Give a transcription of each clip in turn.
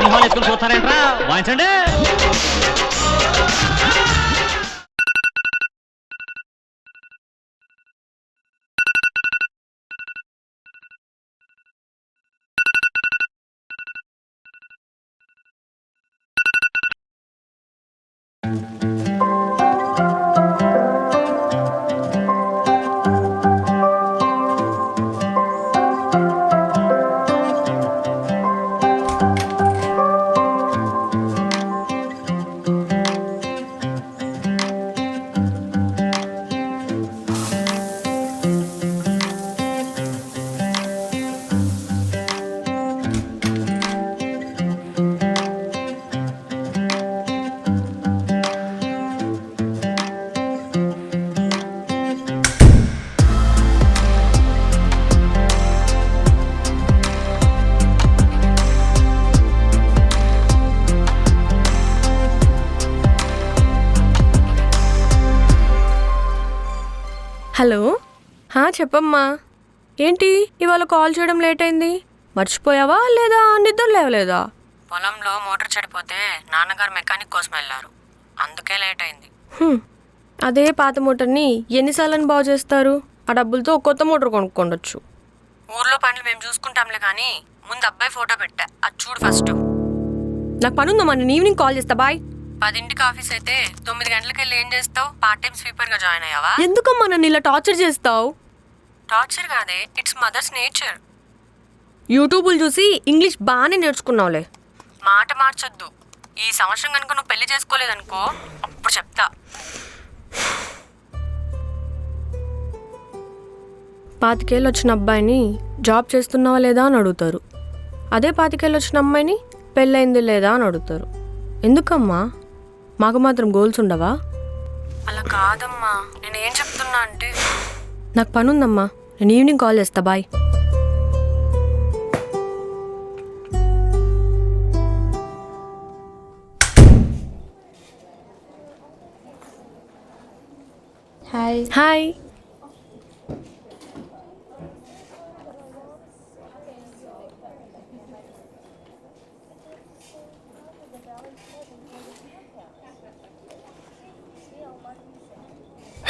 మొహాలు వేసుకుని చూస్తారేంట్రా వాయించండి. హలో, చెప్పమ్మా. ఏంటి ఇవాళ కాల్ చేయడం లేట్ అయింది? మర్చిపోయావా లేదా నిద్ర లేవలేదా? పొలంలో మోటార్ చెడిపోతే నాన్నగారు మెకానిక్ కోసం వెళ్ళారు, అందుకే లేట్ అయింది. అదే పాత మోటార్ని ఎన్నిసార్లు బాగు చేస్తారు? ఆ డబ్బులతో కొత్త మోటార్ కొనుక్కోండొచ్చు. ఊర్లో పనులు మేము చూసుకుంటాంలే కానీ ముందు అబ్బాయి ఫోటో పెట్టా, అది చూడు ఫస్ట్. నాకు పని ఉందమ్మా, నేను ఈవినింగ్ కాల్ చేస్తా. బాయ్. 10ంటికి ఆఫీస్ అయితే 9 గంటలకు వెళ్ళి ఏం చేస్తావు? పార్ట్ టైం స్వీపర్ గా జాయిన్ అయ్యావా? ఎందుకమ్మా నన్ను ఇలా టార్చర్ చేస్తావు? టార్చర్ కాదే, ఇట్స్ మదర్స్ నేచర్. యూట్యూబ్లు చూసి ఇంగ్లీష్ బాగానే నేర్చుకున్నావులే. మాట మార్చొద్దు. ఈ సంవత్సరం కనుక నువ్వు పెళ్లి చేసుకోలేదనుకో అప్పుడు చెప్తా. 25 ఏళ్ళు వచ్చిన అబ్బాయిని జాబ్ చేస్తున్నావా లేదా అని అడుగుతారు. అదే 25 ఏళ్ళు వచ్చిన అమ్మాయిని పెళ్ళయింది లేదా అని అడుగుతారు. ఎందుకమ్మా? మాకు మాత్రం గోల్స్ ఉండవా? అలా కాదమ్మా, నేను ఏం చెప్తున్నా అంటే, నాకు పని ఉందమ్మా, నేను ఈవినింగ్ కాల్ చేస్తా. బాయ్. హాయ్. హాయ్.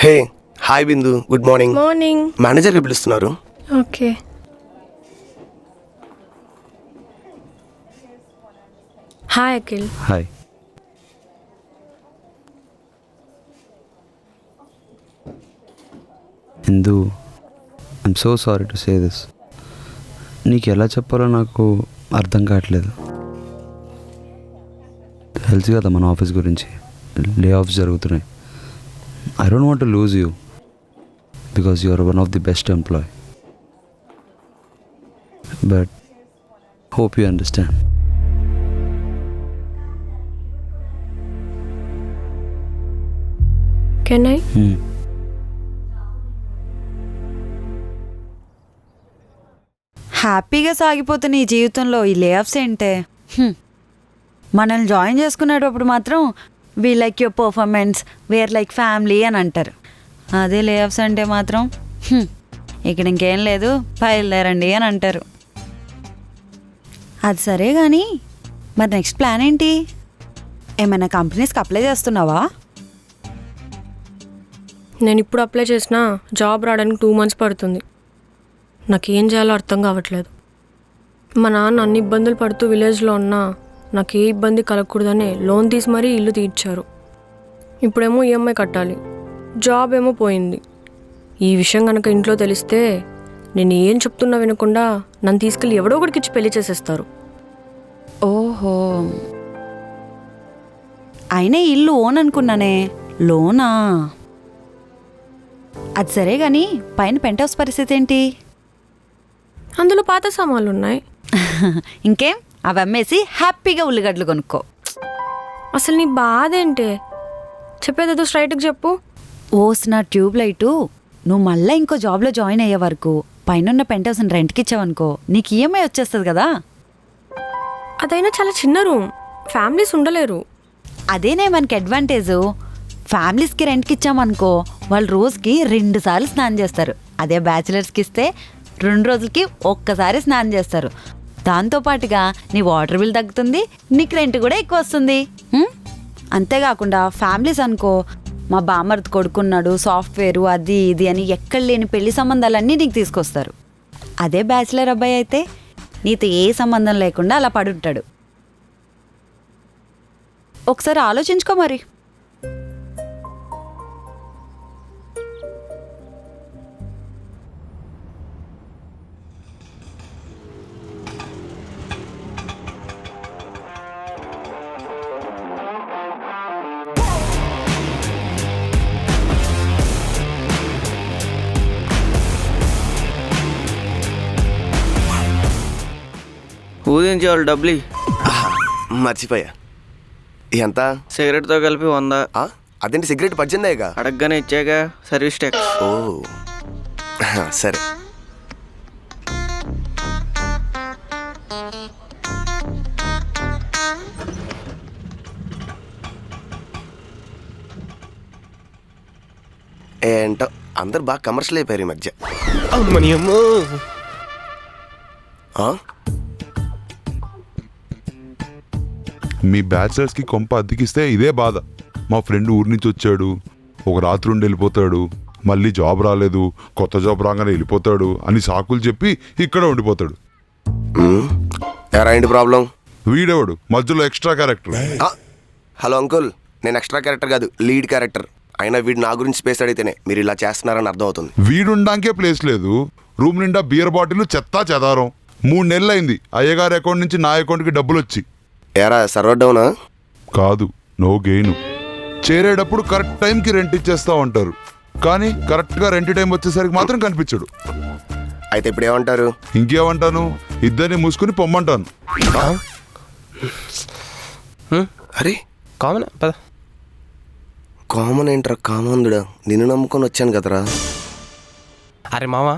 హే, హాయ్ బిందు, గుడ్ మార్నింగ్. మార్నింగ్. మేనేజర్గా పిలుస్తున్నారు. Okay. Hi Akhil. Hi. Indu, I'm so sorry to say this. నీకు ఎలా చెప్పాలో నాకు అర్థం కావట్లేదు. తెలుసు కదా మన ఆఫీస్ గురించి, లే ఆఫ్స్ జరుగుతున్నాయి. I don't want to lose you because you are one of the best employee. But hope you understand. Can I? హ్యాపీగా సాగిపోతున్న ఈ జీవితంలో ఈ లేఆఫ్స్ ఏంటే? మనల్ని జాయిన్ చేసుకునేటప్పుడు మాత్రం we like your performance, we're like family అని అంటారు. అదే లేఆఫ్స్ అంటే మాత్రం ఇక్కడ ఇంకేం లేదు, బయలుదేరండి అని అంటారు. అది సరే కానీ మరి నెక్స్ట్ ప్లాన్ ఏంటి? ఏమైనా కంపెనీస్కి అప్లై చేస్తున్నావా? నేను ఇప్పుడు అప్లై చేసినా జాబ్ రావడానికి 2 months పడుతుంది. నాకేం చేయాలో అర్థం కావట్లేదు. మా నాన్న అన్ని ఇబ్బందులు పడుతూ విలేజ్లో ఉన్నా నాకు ఏ ఇబ్బంది కలగకూడదని లోన్ తీసి మరీ ఇల్లు తీర్చారు. ఇప్పుడేమో ఈఎంఐ కట్టాలి, జాబ్ ఏమో పోయింది. ఈ విషయం కనుక ఇంట్లో తెలిస్తే నేను ఏం చెప్తున్నా వినకుండా నన్ను తీసుకెళ్ళి ఎవడో ఒకడికి ఇచ్చి పెళ్లి చేసేస్తారు. ఓహో, అయినా ఇల్లు ఓన్ అనుకున్నానే, లోనా? అది సరే కానీ పైన పెంట్ హౌస్ పరిస్థితి ఏంటి? అందులో పాత సామాన్లు ఉన్నాయి. ఇంకేం, అవి అమ్మేసి హ్యాపీగా ఉల్లిగడ్డలు కొనుక్కో. అసలు నీ బాధ ఏంటే? చెప్పేదేదో స్ట్రైట్గా చెప్పు. ఓసిన ట్యూబ్ లైటు, నువ్వు మళ్ళీ ఇంకో జాబ్లో జాయిన్ అయ్యే వరకు పైన పెంట్ హౌస్ని రెంట్కి ఇచ్చావనుకో నీకు ఈఎంఐ వచ్చేస్తుంది కదా. అదైనా చాలా చిన్న రూమ్, ఫ్యామిలీస్ ఉండలేరు. అదేనే మనకి అడ్వాంటేజు. ఫ్యామిలీస్కి రెంట్కి ఇచ్చామనుకో వాళ్ళు రోజుకి 2 సార్లు స్నానం చేస్తారు. అదే బ్యాచిలర్స్కి ఇస్తే 2 రోజులకి ఒక్కసారి స్నానం చేస్తారు. దాంతోపాటుగా నీ వాటర్ బిల్ తగ్గుతుంది, నీకు రెంట్ కూడా ఎక్కువ వస్తుంది. అంతేకాకుండా ఫ్యామిలీస్ అనుకో, మా బామ్మర్ది కొడుకున్నాడు, సాఫ్ట్వేరు అది ఇది అని ఎక్కడ లేని పెళ్లి సంబంధాలన్నీ నీకు తీసుకొస్తారు. అదే బ్యాచిలర్ అబ్బాయి అయితే నీతో ఏ సంబంధం లేకుండా అలా పడుంటాడు. ఒకసారి ఆలోచించుకో మరి. ఊదించే వాళ్ళు డబ్బులు మర్చిపోయా. ఎంత? సిగరెట్తో కలిపి 100. అదేంటి సిగరెట్ 18 అడగగానే ఇచ్చాక సర్వీస్ ట్యాక్స్. ఓ సరే. ఏంటో అందరు బాగా కమర్షియల్ అయిపోయారు ఈ మధ్య. మీ బ్యాచిలర్స్కి కొంప అద్దెకిస్తే ఇదే బాధ. మా ఫ్రెండ్ ఊరి నుంచి వచ్చాడు, ఒక రాత్రి ఉండి వెళ్ళిపోతాడు, మళ్ళీ జాబ్ రాలేదు, కొత్త జాబ్ రాగానే వెళ్ళిపోతాడు అని సాకులు చెప్పి ఇక్కడ ఉండిపోతాడు. ఏంటి ప్రాబ్లం? వీడేవాడు మధ్యలో ఎక్స్ట్రా క్యారెక్టర్. హలో అంకుల్, నేను ఎక్స్ట్రా క్యారెక్టర్ కాదు, లీడ్ క్యారెక్టర్. అయినా వీడు నా గురించి స్పేస్ అడిగితేనే మీరు ఇలా చేస్తున్నారని అర్థం అవుతుంది. వీడుండాకే ప్లేస్ లేదు, రూమ్ నిండా బియర్ బాటిల్ చెత్తా చెదారం. 3 నెలలు అయింది అయ్యగారి అకౌంట్ నుంచి నా అకౌంట్కి డబ్బులు వచ్చి. ఏరా సర్వర్ డౌనా? కాదు, నో గెయిన్. చేరేటప్పుడు కరెక్ట్ టైంకి రెంట్ ఇచ్చేస్తా ఉంటారు, కానీ కరెక్ట్గా రెంట్ టైం వచ్చేసరికి మాత్రం కనిపించడు. అయితే ఇప్పుడు ఏమంటారు? ఇంకేమంటాను, ఇద్దరిని మూసుకుని పొమ్మంటాను. అరే కామన్ పద. కామన్ ఏంట్రా కామందుడా, నిన్ను నమ్ముకొని వచ్చాను కదరా. అరే మామ,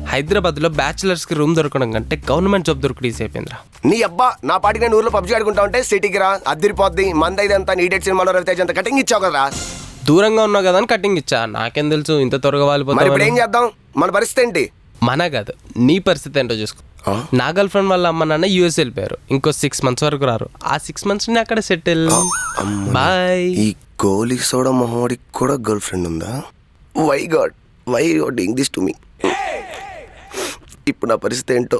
హైదరాబాద్లో బ్యాచిలర్స్కి రూమ్ దొరకడం కంటే గవర్నమెంట్ జాబ్ దొరకడం ఈజీ అయిపోయిందిరా. నీ అబ్బా, నా పాటికి నేను ఊర్లో పబ్జీ ఆడుకుంటా ఉంటే సిటీకి రా, అద్దరిపోద్ది. మంది ఇదంతా నీడెడ్ సినిమాలో రవితేజ్ అంత కటింగ్ ఇచ్చావు కదరా. దూరంగా ఉన్నావు కదా అని కటింగ్ ఇచ్చా, నాకేం తెలుసు ఇంత త్వరగా మరి ఇప్పుడు వాలిపోతా. ఏం చేద్దాం? మన పరిస్థితి ఏంటి? మన కాదు, నీ పరిస్థితి ఏంటో చూసుకో. నా గర్ల్ ఫ్రెండ్ వాళ్ళ అమ్మ నాన్న యూఎస్ వెళ్ళిపోయారు, ఇంకో 6 months వరకు రారు. ఆ 6 months ని అక్కడ సెటిల్. బాయ్. ఈ గోలీ సోడా మొహోడికి కూడా గర్ల్ ఫ్రెండ్ ఉందా? Why God, why you are doing this to me? ఇప్పుడు నా పరిస్థితి ఏంటో.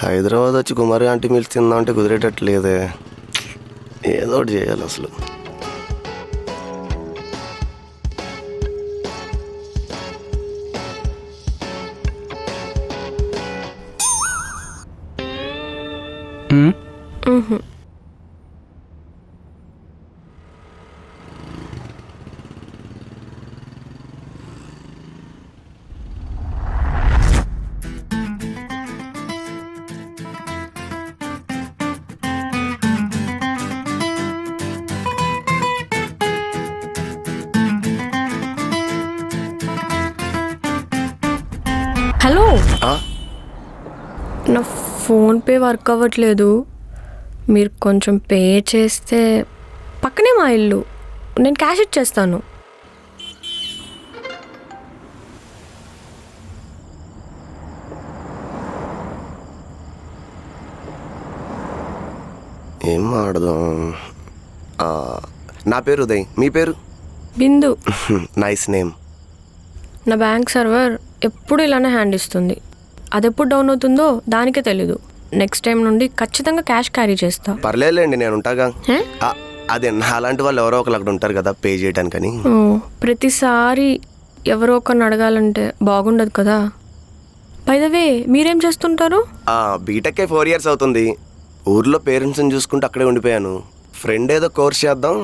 హైదరాబాద్ వచ్చి కుమారి ఆంటీ మీల్స్ తిందామంటే కుదిరేటట్లేదే. ఏదో ఒకటి చేయాలి అసలు. హలో, నా ఫోన్పే వర్క్ అవ్వట్లేదు. మీరు కొంచెం పే చేస్తే, పక్కనే మా ఇల్లు, నేను క్యాష్ ఇచ్చేస్తాను. ఏం ఆడదాం? నా పేరు ఉదయ్, మీ పేరు? బిందు. Nice name. నా బ్యాంక్ సర్వర్ ఎప్పుడు ఇలానే హ్యాండ్ ఇస్తుంది. అది ఎప్పుడు డౌన్ అవుతుందో దానికే తెలీదు. నెక్స్ట్ టైం నుండి ఖచ్చితంగా క్యాష్ క్యారీ చేస్తా. పర్లేదులేండి, నేను ఉంటాగా. అదే నా అలాంటి వాళ్ళు ఎవరో ఒకరు అక్కడ ఉంటారు కదా పే చేయడానికని. ప్రతిసారి ఎవరో ఒకరిని అడగాలంటే బాగుండదు కదా. బై ద వే, మీరేం చేస్తుంటారు? బీటెక్కే 4 years అవుతుంది. ఊర్లో పేరెంట్స్ని చూసుకుంటూ అక్కడే ఉండిపోయాను. ఫ్రెండ్ ఏదో కోర్స్ చేద్దాం,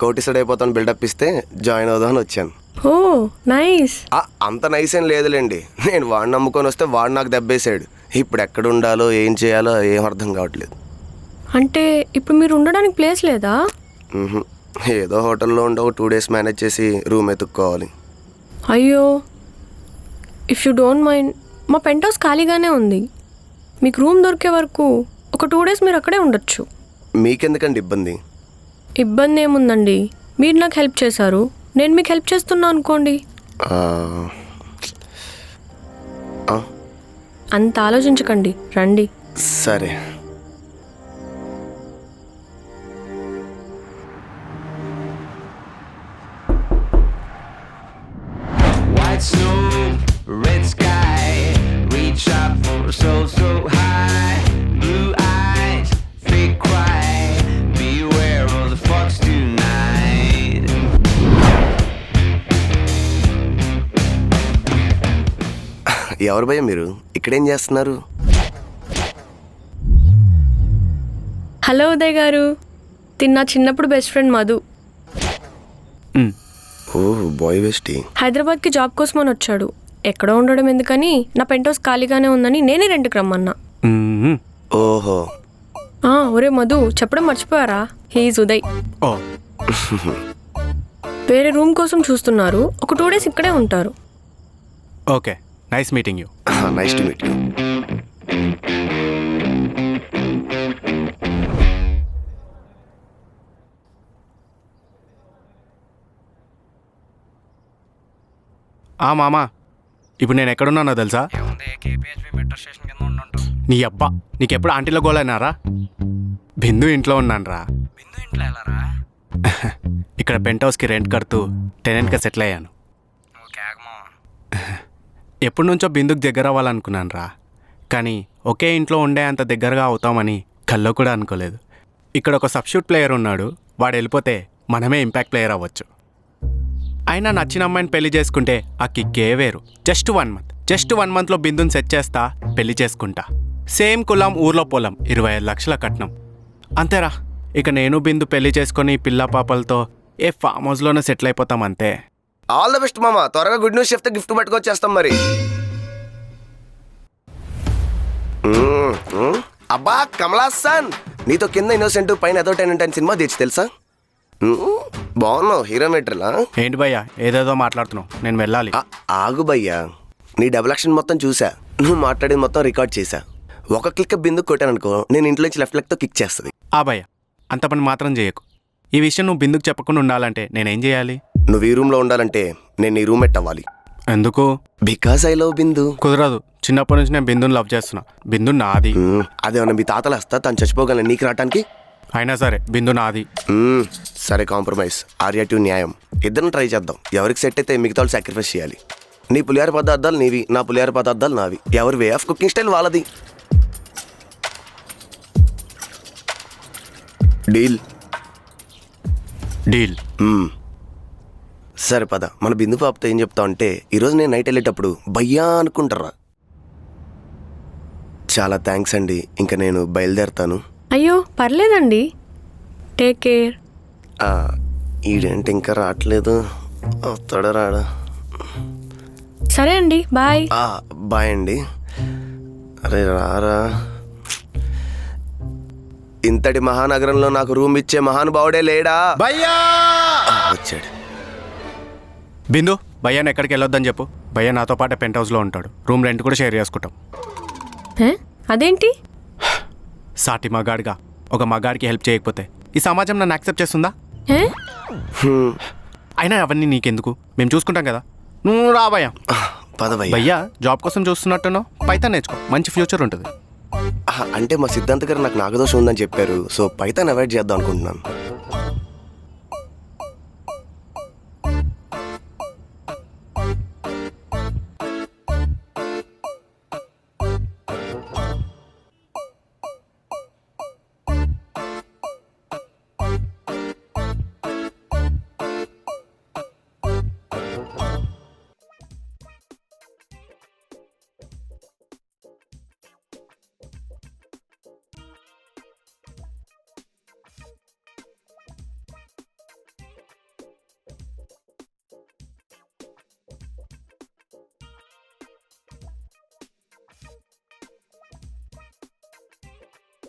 కోటిసైడ్ అయిపోతాను బిల్డప్ ఇస్తే జాయిన్ అవుదాం అని వచ్చాను. ఓ నైస్. అంత నైస్ ఏం లేదులేండి. నేను వాడిని నమ్ముకొని వస్తే వాడు నాకు దెబ్బేసాడు. ఇప్పుడు ఎక్కడ ఉండాలో ఏం చేయాలో ఏం అర్థం కావట్లేదు. అంటే ఇప్పుడు మీరు ఉండడానికి ప్లేస్ లేదా? ఏదో హోటల్లో ఉండి ఒక 2 days మేనేజ్ చేసి రూమ్ ఎత్తుక్కోవాలి. అయ్యో, ఇఫ్ యూ డోంట్ మైండ్ మా పెంట్ హౌస్ ఖాళీగానే ఉంది. మీకు రూమ్ దొరికే వరకు ఒక 2 days మీరు అక్కడే ఉండొచ్చు. మీకెందుకండి ఇబ్బంది? ఇబ్బంది ఏముందండి, మీరు నాకు హెల్ప్ చేశారు, నేను మీకు హెల్ప్ చేస్తున్నా అనుకోండి. అంత ఆలోచించకండి, రండి. సరే. White snow, red sky, reach up for so high. Blue eyes, fake cry, beware of the fox tonight. ఎవరు భయ్య మీరు? ఇక్కడేం చేస్తున్నారు? హలో ఉదయ్ గారు, తిన్నా చిన్నప్పుడు బెస్ట్ ఫ్రెండ్ మధు. ఓ బాయ్ బెస్టీ. హైదరాబాద్కి జాబ్ కోసం అని వచ్చాడు. ఎక్కడో ఉండడం ఎందుకని నా పెంట్ హౌస్ ఖాళీగానే ఉందని నేనే రెంట్కి రమ్మన్నా. ఓహో. ఒరే మధు, చెప్పడం మర్చిపోయారా? హీఈస్ ఉదయ్. ఓ వేరే రూమ్ కోసం చూస్తున్నారు. ఒక 2 days ఇక్కడే ఉంటారు. Okay, nice meeting you. Nice to meet you. మామా, ఇప్పుడు నేను ఎక్కడున్నానో తెలుసా? నీ అబ్బా, నీకెప్పుడు ఆంటీలో గోలైనారా? బిందు ఇంట్లో ఉన్నాను రా. ఇక్కడ పెంట్ హౌస్కి రెంట్ కడుతూ టెనెంట్గా సెటిల్ అయ్యాను. ఎప్పటి నుంచో బిందుకు దగ్గర అవ్వాలనుకున్నాను రా, కానీ ఒకే ఇంట్లో ఉండే అంత దగ్గరగా అవుతామని కల్లో కూడా అనుకోలేదు. ఇక్కడ ఒక సబ్స్టిట్యూట్ ప్లేయర్ ఉన్నాడు, వాడు వెళ్ళిపోతే మనమే ఇంపాక్ట్ ప్లేయర్ అవ్వచ్చు. అయినా నచ్చిన అమ్మాయిని పెళ్లి చేసుకుంటే ఆ కిక్కే వేరు. జస్ట్ 1 మంత్లో బిందుని సెట్ చేస్తా, పెళ్లి చేసుకుంటా. సేమ్ కులం, ఊర్లో పొలం, 25 లక్షల కట్నం. అంతేరా, ఇక నేను బిందు పెళ్లి చేసుకొని పిల్ల పాపలతో ఏ ఫామ్ హౌస్లోనే సెటిల్ అయిపోతాం అంతే. ఆల్ ద బెస్ట్ మామ. త్వరగా గుడ్ న్యూస్ చెప్తే గిఫ్ట్ పట్టుకొచ్చేస్తాం మరి. అబ్బా కమలాసన్, నీతో కింద ఇన్నోసెంట్ పైన ఏదో 10 సినిమా తెచ్చి తెలుసా? బాగున్నావు, హీరో మెట్రలా. ఏంటి భయ్యా ఏదేదో మాట్లాడుతున్నావు, నేను వెళ్ళాలి. ఆగు భయ్యా, నీ డబుల్ యాక్షన్ మొత్తం చూసా, నువ్వు మాట్లాడేది మొత్తం రికార్డ్ చేశా. ఒక క్లిక్ బిందు కొట్టాననుకో, నేను ఇంట్లో నుంచి లెఫ్ట్ లెగ్తో కిక్ చేస్తుంది. భయ్యా అంత పని మాత్రం చేయకు. ఈ విషయం నువ్వు బిందుకు చెప్పకుండా ఉండాలంటే నేనేం చేయాలి? నువ్వు ఈ రూమ్లో ఉండాలంటే నేను నీ రూమ్మేట్ అవ్వాలి. ఎందుకు? బికాస్ ఐ లవ్ బిందు. కుదరదు, చిన్నప్పటి నుంచి నేను బిందుని లవ్ చేస్తున్నా. బిందు నాది. అదేమన్నా మీ తాతలు వస్తా, తను చచ్చిపోగలను నీకు రావటానికి? అయినా సరే బిందు నాది. సరే కాంప్రమైజ్, ఆర్యా టు న్యాయం. ఇద్దరం ట్రై చేద్దాం, ఎవరికి సెట్ అయితే మిగతా వాళ్ళు సాక్రిఫైస్ చేయాలి. నీ పులిహార పదార్థాలు నీవి, నా పులిహార పదార్థాలు నావి. ఎవరి వే ఆఫ్ కుకింగ్ స్టైల్ వాళ్ళది. డీల్. డీల్. సరే పద, మన బిందు పాపతో ఏం చెప్తావు అంటే, ఈరోజు నేను నైట్ వెళ్ళేటప్పుడు భయ్యా అనుకుంటారా. చాలా థ్యాంక్స్ అండి, ఇంకా నేను బయలుదేరుతాను. అయ్యో పర్లేదండి, టేక్ కేర్. ఈడేంటి ఇంకా రావట్లేదు, వస్తాడా రాడా? సరే అండి, బాయ్. బాయ్ అండి. అరే రారా, ఇంతటి మహానగరంలో నాకు రూమ్ ఇచ్చే మహానుభావుడే లేడా? వచ్చాడు. బిందు, భయ్యాని ఎక్కడికి వెళ్ళొద్దని చెప్పు. భయ్యా నాతో పాటు పెంట్ హౌస్లో ఉంటాడు, రూమ్ రెంట్ కూడా షేర్ చేసుకుంటాం. అదేంటి? సాటి మగాడిగా ఒక మగాడికి హెల్ప్ చేయకపోతే ఈ సమాజం నన్ను యాక్సెప్ట్ చేస్తుందా? అయినా అవన్నీ నీకెందుకు, మేము చూసుకుంటాం కదా. నువ్వు రా భయ్యా. భయ్యా జాబ్ కోసం చూస్తున్నట్టున్నావు, పైథాన్ నేర్చుకో, మంచి ఫ్యూచర్ ఉంటుంది. అంటే మా సిద్ధాంత్ గారు నాకు నాగదోషం ఉందని చెప్పారు, సో పైథాన్ అవాయిడ్ చేద్దాం అనుకుంటున్నాను.